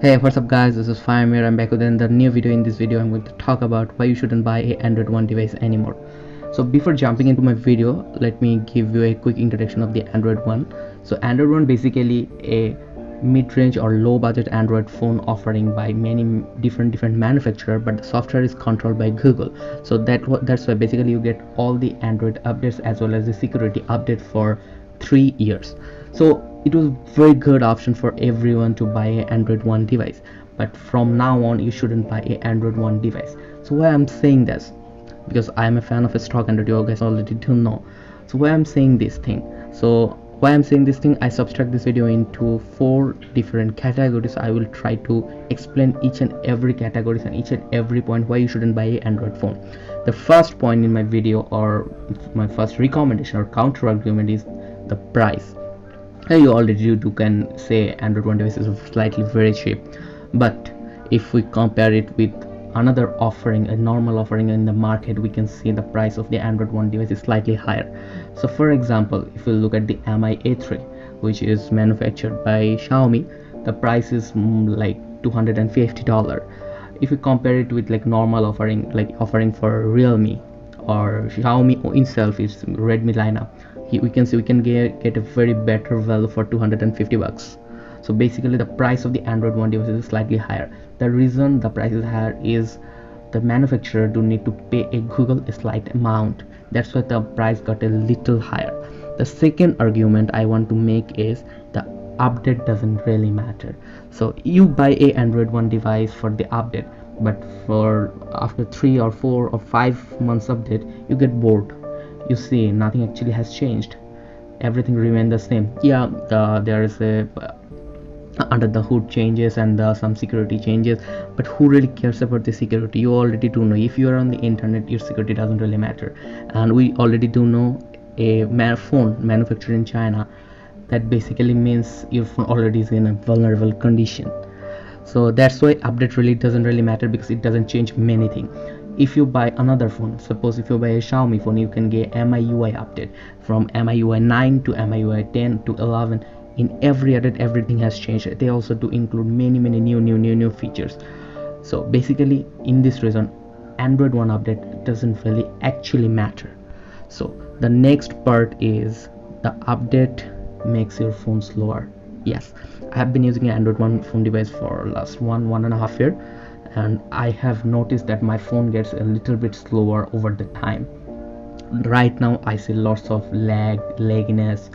Hey, what's up guys, this is Firemir. I'm back with another new video. In this video I'm going to talk about why you shouldn't buy a Android One device anymore. So before jumping into my video, let me give you a quick introduction of the Android One. So Android One basically a mid-range or low-budget Android phone offering by many different manufacturer, but the software is controlled by Google. So that's why basically you get all the Android updates as well as the security update for 3 years. So it was very good option for everyone to buy an Android One device, but from now on you shouldn't buy a Android One device. So why I'm saying this, because I am a fan of a stock Android, you guys already do know. So why I'm saying this thing, I subtract this video into 4 different categories. I will try to explain each and every categories and each and every point why you shouldn't buy an Android phone. The first point in my video, or my first recommendation or counter argument, is the price. You already can say Android One device is slightly very cheap, but if we compare it with another offering, a normal offering in the market, we can see the price of the Android One device is slightly higher. So for example, if we look at the Mi A3, which is manufactured by Xiaomi, the price is like $250. If we compare it with like normal offering, like offering for Realme or Xiaomi itself, is Redmi lineup, we can see we can get a very better value for 250 bucks. So basically the price of the Android One device is slightly higher. The reason the price is higher is the manufacturer do need to pay a Google a slight amount. That's why the price got a little higher. The second argument I want to make is the update doesn't really matter. So you buy a Android One device for the update, but for after 3 or 4 or 5 months update you get bored. You see nothing actually has changed, everything remained the same. Yeah, there is a under the hood changes and some security changes, but who really cares about the security? You already do know, if you are on the internet, your security doesn't really matter. And we already do know a phone manufactured in China, that basically means your phone already is in a vulnerable condition. So that's why update really doesn't really matter, because it doesn't change many things. If you buy another phone, suppose if you buy a Xiaomi phone, you can get MIUI update from MIUI 9 to MIUI 10 to 11. In every update everything has changed. They also do include many new features. So basically in this reason, Android One update doesn't really actually matter. So the next part is the update makes your phone slower. Yes, I have been using an Android One phone device for last one and a half year, and I have noticed that my phone gets a little bit slower over the time. Right now I see lots of lagginess,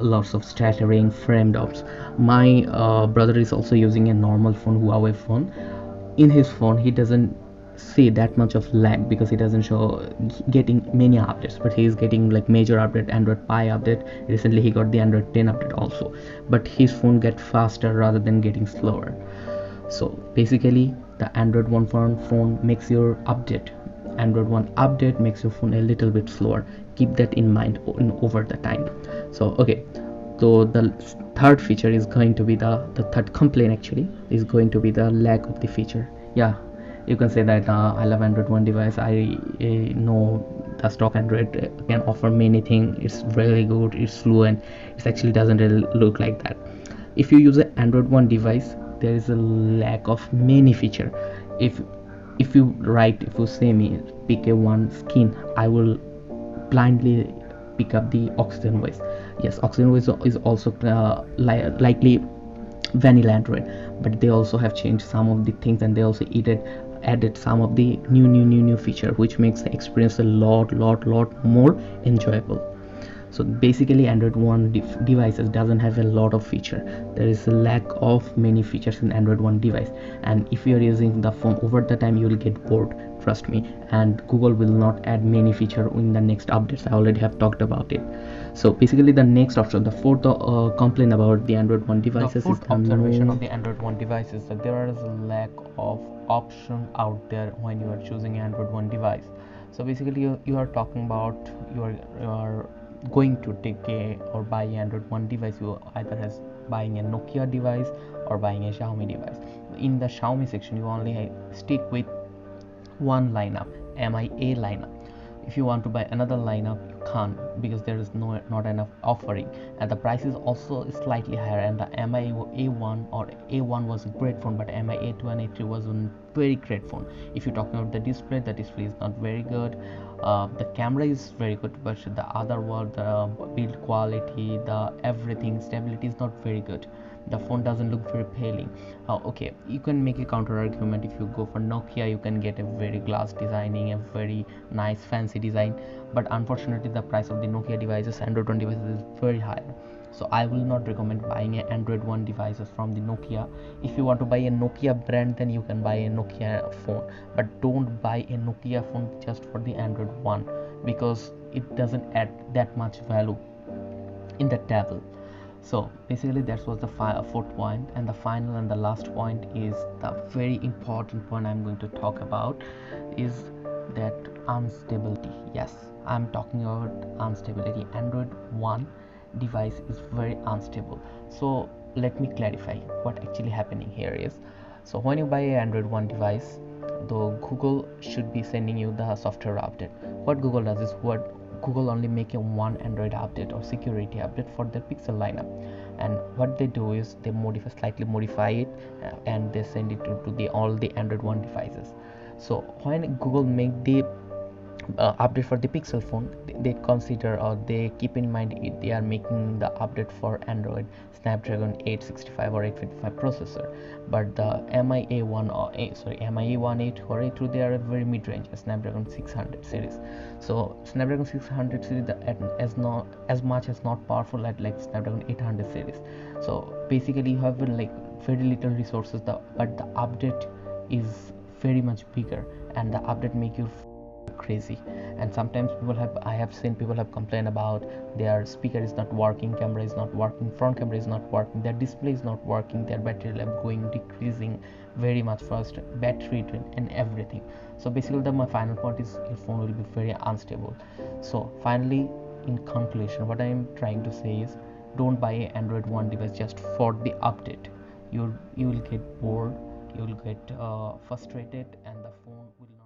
lots of stuttering, frame drops. My brother is also using a normal phone, Huawei phone. In his phone he doesn't see that much of lag because he doesn't show getting many updates, but he is getting like major update, Android Pie update. Recently he got the Android 10 update also, but his phone gets faster rather than getting slower. So basically the Android One phone makes your update, Android One update makes your phone a little bit slower. Keep that in mind over the time. So okay, so the third feature is going to be the third complaint actually is going to be the lack of the feature. Yeah, you can say that I love Android One device. I know the stock Android can offer many things, it's really good, it's fluent. It actually doesn't really look like that. If you use an Android One device, there is a lack of many feature. If you say me pick a one skin, I will blindly pick up the Oxygen voice. Yes, Oxygen voice is also likely vanilla Android, but they also have changed some of the things, and they also added some of the new feature, which makes the experience a lot more enjoyable. So basically Android One devices doesn't have a lot of feature. There is a lack of many features in Android One device, and if you are using the phone over the time you will get bored, trust me. And Google will not add many feature in the next updates. I already have talked about it. So basically the next option, the fourth complaint about the Android One devices, is the observation of the Android One devices, that there is a lack of option out there when you are choosing Android One device. So basically you are talking about you are going to take a or buy an Android One device. You either has buying a Nokia device or buying a Xiaomi device. In the Xiaomi section you only stick with one lineup, MIA lineup. If you want to buy another lineup, you can't, because there is not enough offering, and the price is also slightly higher. And the MI A1 or A1 was a great phone, but MI A2 and A3 was a very great phone. If you're talking about the display is not very good. The camera is very good, but the other one, the build quality, the everything, stability is not very good. The phone doesn't look very appealing. Okay, you can make a counter argument. If you go for Nokia, you can get a very glass designing, a very nice fancy design, but unfortunately the price of the Nokia devices, Android One devices, is very high. So I will not recommend buying an Android One devices from the Nokia. If you want to buy a Nokia brand, then you can buy a Nokia phone, but don't buy a Nokia phone just for the Android One, because it doesn't add that much value in the table. So basically that was the fourth point, and the final and the last point is the very important point I'm going to talk about, is that instability. Yes, I'm talking about instability. Android One device is very unstable. So let me clarify what actually happening here is. So when you buy an Android One device, though Google should be sending you the software update. What Google does is, what Google only make a one Android update or security update for their Pixel lineup, and what they do is they slightly modify it, and they send it to the all the Android One devices. So when Google make the update for the Pixel phone, they consider, or they keep in mind they are making the update for Android Snapdragon 865 or 855 processor, but the MIA1 or MIA1, 8 or A2, they are a very mid-range Snapdragon 600 series. So Snapdragon 600 series as much as not powerful at like Snapdragon 800 series. So basically you have like very little resources, but the update is very much bigger, and the update make you crazy. And sometimes I have seen people have complained about their speaker is not working, camera is not working, front camera is not working, their display is not working, their battery life going decreasing very much fast, battery drain and everything. So basically my final point is your phone will be very unstable. So finally, in conclusion, what I am trying to say is, don't buy an Android One device just for the update. You will get bored, you will get frustrated, and the phone will not